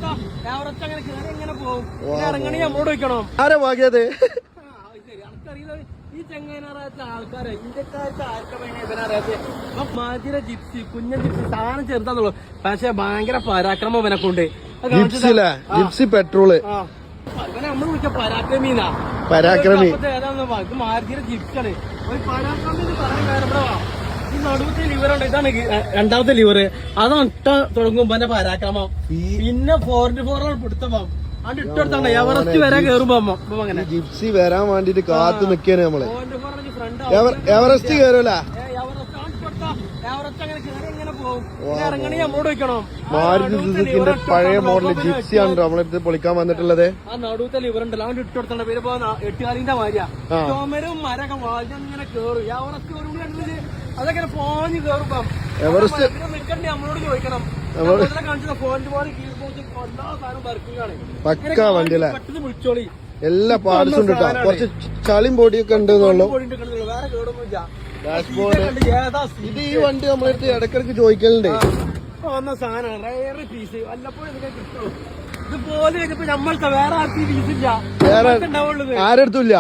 അങ്ങനെ കയറി എങ്ങനെ പോകും ഇറങ്ങണി നമ്മളോട് വെക്കണം. ആരാ ഭാഗ്യത് എനിക്കറിയില്ല ഈ ചെങ്ങൈനറിയാത്ത ആൾക്കാരെ ഇന്ത്യക്കാർക്ക് ആർക്കറിയാത്ത മാതിര ജിപ്സി കുഞ്ഞൻ ജിപ്സി സാധനം ചെറുതാന്നുള്ളൂ. പക്ഷെ ഭയങ്കര പരാക്രമം ഇവനെ കൊണ്ട് ജിപ്സി പെട്രോള് ഇവനെ നമ്മൾ വിളിച്ച പരാക്രമീനാ. പരാക്രമി ഏതാന്ന് മാതിര ജിപ്സാണ്. ഒരു പരാക്രമി എന്ന് പറയാൻ കാരണം ഈ നടുവത്തെ ലിവറുണ്ട്. ഇതാണ് രണ്ടാമത്തെ ലിവർ. അതൊട്ട തുടങ്ങുമ്പോ എന്റെ പരാക്രമം. പിന്നെ 4x4 പിടുത്തപ്പം അത് ഇട്ടെടുത്താണ്ട് എവറസ്റ്റ് വരെ കേറുമ്പോ അങ്ങനെ ജിപ്സി വരാൻ വേണ്ടിട്ട് കാത്തു നിക്കാണ് നമ്മള്. എവറസ്റ്റ് കേറൂല എവറസ്റ്റ് അങ്ങനെ കയറി എങ്ങനെ പോകും ഇറങ്ങണി നമ്മളോട് വെക്കണം. മാരുതി സുസുക്കിന്റെ പഴയ മോഡൽ ജിപ്സി ആണ് നമ്മളെടുത്ത് പൊളിക്കാൻ വന്നിട്ടുള്ളത്. ആ നടുവത്തെ ലിവർ ഉണ്ടല്ലോ അതുകൊണ്ട് ഇട്ടെടുത്തോണ്ട് പേര് പോ എട്ടുകാലിന്റെ മാരിയാ. ചുമരും മരൊക്കെ വാങ്ങിങ്ങനെ കേറും. എവറസ്റ്റ് കയറുമ്പോൾ അതൊക്കെ പോഞ്ഞ് കേറുമ്പം എവറസ്റ്റ് നിൽക്കണ്ടേ നമ്മളോട് ചോദിക്കണം. കാണിച്ചത് ഫോണിന്റെ പോലെ കീഴ്പോച്ച് എല്ലാ സാധനം വർക്കിംഗാണ്. പക്ക വണ്ടി അല്ലേ? പെട്ടെന്ന് വിളിച്ചോളി. എല്ലാ പാർട്സും ഉണ്ട്. കുറച്ച് ചളിയും പൊടിയൊക്കെ ഉണ്ട്. വേറെ കേടൊന്നുമില്ല. ഇത് ഈ വണ്ടി നമ്മളെടുത്ത് ഇടക്കിടക്ക് ചോദിക്കലുണ്ട്. വന്ന സാധനമാണ് റയർ പീസ്. വല്ലപ്പോഴും ഇതൊക്കെ കിട്ടുള്ളൂ. ഇതുപോലെ കഴിഞ്ഞപ്പോ നമ്മൾക്ക് വേറെ ആർക്കും പീസില്ല. ആരെടുത്തില്ല.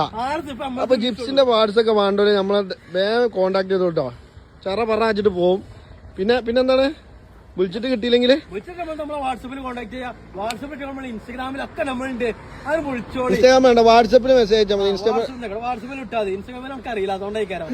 അപ്പൊ ജിപ്സിന്റെ പാർട്സ് ഒക്കെ വേണ്ടോലെ നമ്മളെ വേഗം കോണ്ടാക്ട് ചെയ്തു കേട്ടോ. ചറ പറഞ്ഞിട്ട് പോവും. പിന്നെന്താണ് വിളിച്ചിട്ട് കിട്ടിയില്ലെങ്കിൽ നമ്മളെ വാട്സപ്പിൽ കോൺടാക്ട് ചെയ്യാം. വാട്സപ്പിൽ നമ്മൾ ഇൻസ്റ്റാഗ്രാമിലൊക്കെ നമ്മളുണ്ട്. അത് വിളിച്ചോളൂ. ഇൻസ്റ്റാഗ്രാം വേണ്ട, വാട്സപ്പിൽ മെസ്സേജ് അയച്ചാൽ മതി. വാട്സപ്പിൽ ഇട്ടാൽ മതി. ഇൻസ്റ്റാഗ്രാമിൽ നമുക്ക് അറിയില്ല, അതുകൊണ്ടായിരിക്കാം.